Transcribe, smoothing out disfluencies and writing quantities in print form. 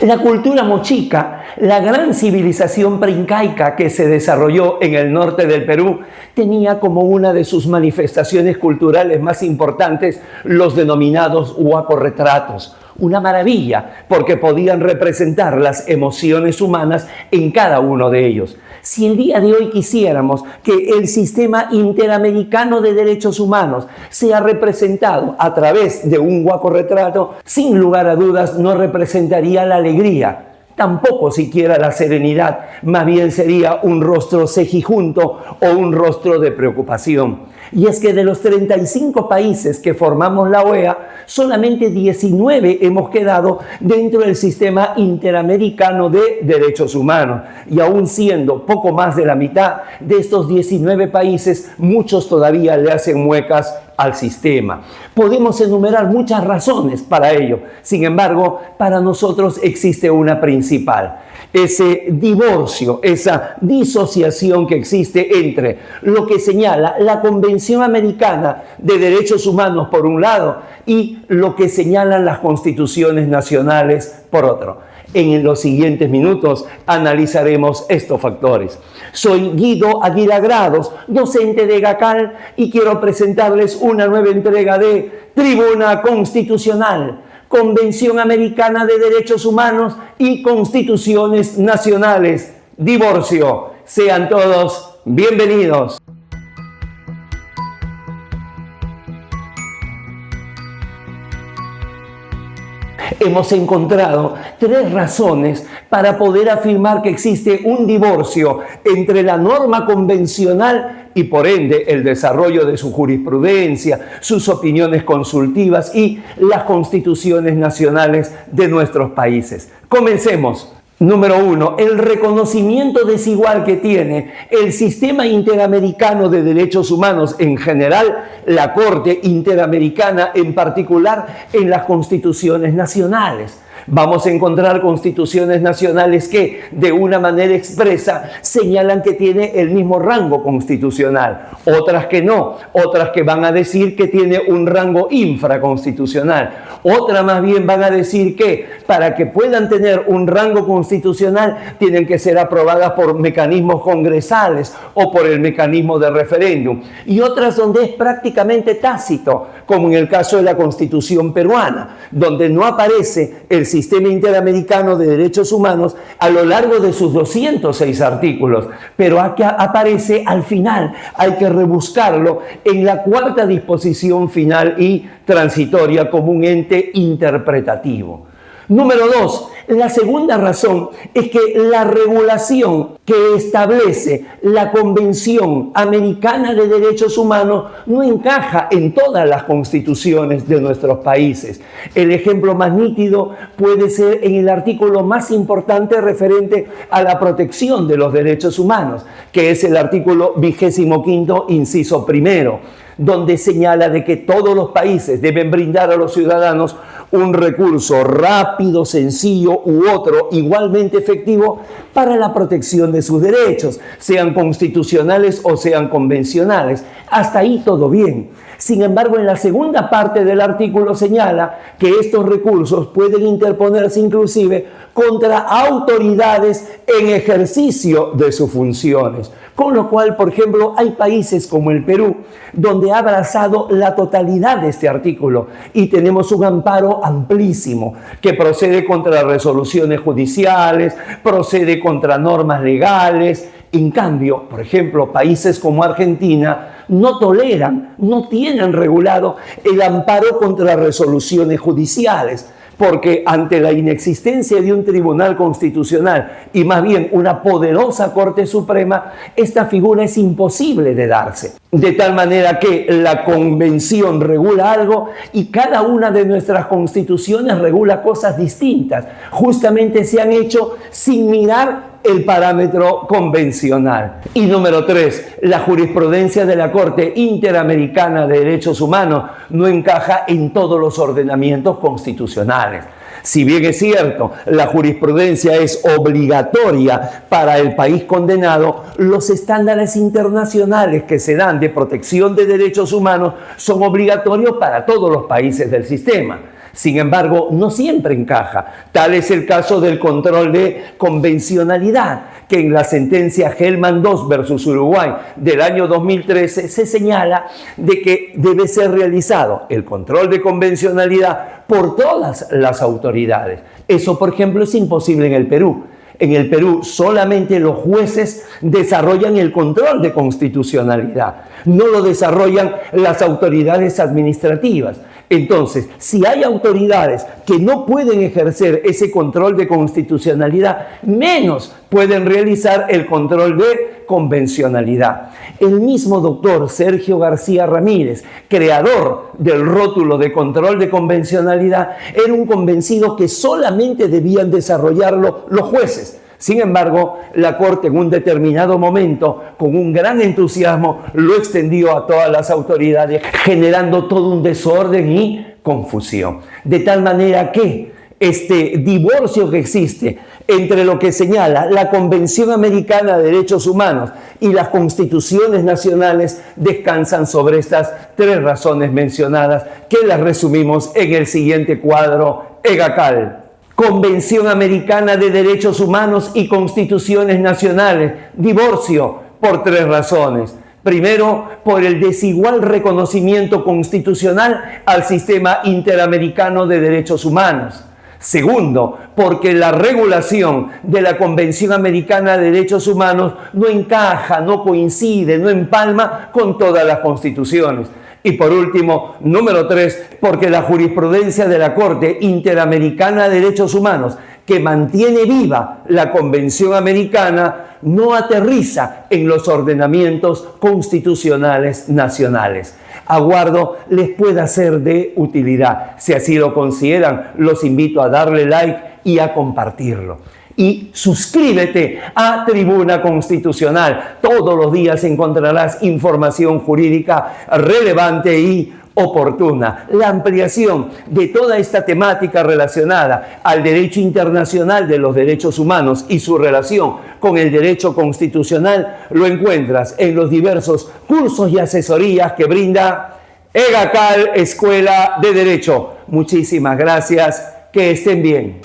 La cultura mochica, la gran civilización preincaica que se desarrolló en el norte del Perú, tenía como una de sus manifestaciones culturales más importantes los denominados huacorretratos. Una maravilla, porque podían representar las emociones humanas en cada uno de ellos. Si el día de hoy quisiéramos que el sistema interamericano de derechos humanos sea representado a través de un huacorretrato, sin lugar a dudas no representaría la alegría, tampoco siquiera la serenidad, más bien sería un rostro cejijunto o un rostro de preocupación. Y es que de los 35 países que formamos la OEA, solamente 19 hemos quedado dentro del sistema interamericano de derechos humanos. Y aún siendo poco más de la mitad de estos 19 países, muchos todavía le hacen muecas al sistema. Podemos enumerar muchas razones para ello. Sin embargo, para nosotros existe una principal. Ese divorcio, esa disociación que existe entre lo que señala la Convención Americana de Derechos Humanos por un lado y lo que señalan las constituciones nacionales por otro. En los siguientes minutos analizaremos estos factores. Soy Guido Aguilar-Grados, docente de GACAL, y quiero presentarles una nueva entrega de Tribuna Constitucional, Convención Americana de Derechos Humanos y Constituciones Nacionales. Divorcio. Sean todos bienvenidos. Hemos encontrado 3 razones para poder afirmar que existe un divorcio entre la norma convencional y por ende el desarrollo de su jurisprudencia, sus opiniones consultivas y las constituciones nacionales de nuestros países. Comencemos. Número 1, el reconocimiento desigual que tiene el sistema interamericano de derechos humanos en general, la Corte Interamericana en particular, en las constituciones nacionales. Vamos a encontrar constituciones nacionales que, de una manera expresa, señalan que tiene el mismo rango constitucional. Otras que no. Otras que van a decir que tiene un rango infraconstitucional. Otras más bien van a decir que, para que puedan tener un rango constitucional, tienen que ser aprobadas por mecanismos congresales o por el mecanismo de referéndum. Y otras donde es prácticamente tácito, como en el caso de la Constitución peruana, donde no aparece el sistema interamericano de derechos humanos a lo largo de sus 206 artículos, pero aparece al final. Hay que rebuscarlo en la 4ª disposición final y transitoria como un ente interpretativo. Número 2, la segunda razón es que la regulación que establece la Convención Americana de Derechos Humanos no encaja en todas las constituciones de nuestros países. El ejemplo más nítido puede ser en el artículo más importante referente a la protección de los derechos humanos, que es el artículo 25º, inciso primero, donde señala de que todos los países deben brindar a los ciudadanos un recurso rápido, sencillo u otro igualmente efectivo para la protección de sus derechos, sean constitucionales o sean convencionales. Hasta ahí todo bien. Sin embargo, en la segunda parte del artículo señala que estos recursos pueden interponerse inclusive contra autoridades en ejercicio de sus funciones. Con lo cual, por ejemplo, hay países como el Perú, donde ha abrazado la totalidad de este artículo y tenemos un amparo amplísimo que procede contra resoluciones judiciales, procede contra normas legales. En cambio, por ejemplo, países como Argentina no toleran, no tienen regulado el amparo contra resoluciones judiciales, porque ante la inexistencia de un tribunal constitucional y más bien una poderosa Corte Suprema, esta figura es imposible de darse. De tal manera que la Convención regula algo y cada una de nuestras constituciones regula cosas distintas. Justamente se han hecho sin mirar el parámetro convencional. Y número 3, la jurisprudencia de la Corte Interamericana de Derechos Humanos no encaja en todos los ordenamientos constitucionales. Si bien es cierto, la jurisprudencia es obligatoria para el país condenado, los estándares internacionales que se dan de protección de derechos humanos son obligatorios para todos los países del sistema. Sin embargo, no siempre encaja. Tal es el caso del control de convencionalidad, que en la sentencia Hellman II versus Uruguay del año 2013 se señala de que debe ser realizado el control de convencionalidad por todas las autoridades. Eso, por ejemplo, es imposible en el Perú. En el Perú solamente los jueces desarrollan el control de constitucionalidad, no lo desarrollan las autoridades administrativas. Entonces, si hay autoridades que no pueden ejercer ese control de constitucionalidad, menos pueden realizar el control de convencionalidad. El mismo doctor Sergio García Ramírez, creador del rótulo de control de convencionalidad, era un convencido que solamente debían desarrollarlo los jueces. Sin embargo, la Corte en un determinado momento, con un gran entusiasmo, lo extendió a todas las autoridades, generando todo un desorden y confusión. De tal manera que este divorcio que existe entre lo que señala la Convención Americana de Derechos Humanos y las constituciones nacionales descansan sobre estas tres razones mencionadas, que las resumimos en el siguiente cuadro EGACAL. Convención Americana de Derechos Humanos y Constituciones Nacionales. Divorcio por tres razones. Primero, por el desigual reconocimiento constitucional al sistema interamericano de derechos humanos. Segundo, porque la regulación de la Convención Americana de Derechos Humanos no encaja, no coincide, no empalma con todas las constituciones. Y por último, número 3, porque la jurisprudencia de la Corte Interamericana de Derechos Humanos, que mantiene viva la Convención Americana, no aterriza en los ordenamientos constitucionales nacionales. Aguardo les pueda ser de utilidad. Si así lo consideran, los invito a darle like y a compartirlo. Y suscríbete a Tribuna Constitucional. Todos los días encontrarás información jurídica relevante y oportuna. La ampliación de toda esta temática relacionada al derecho internacional de los derechos humanos y su relación con el derecho constitucional lo encuentras en los diversos cursos y asesorías que brinda EGACAL Escuela de Derecho. Muchísimas gracias. Que estén bien.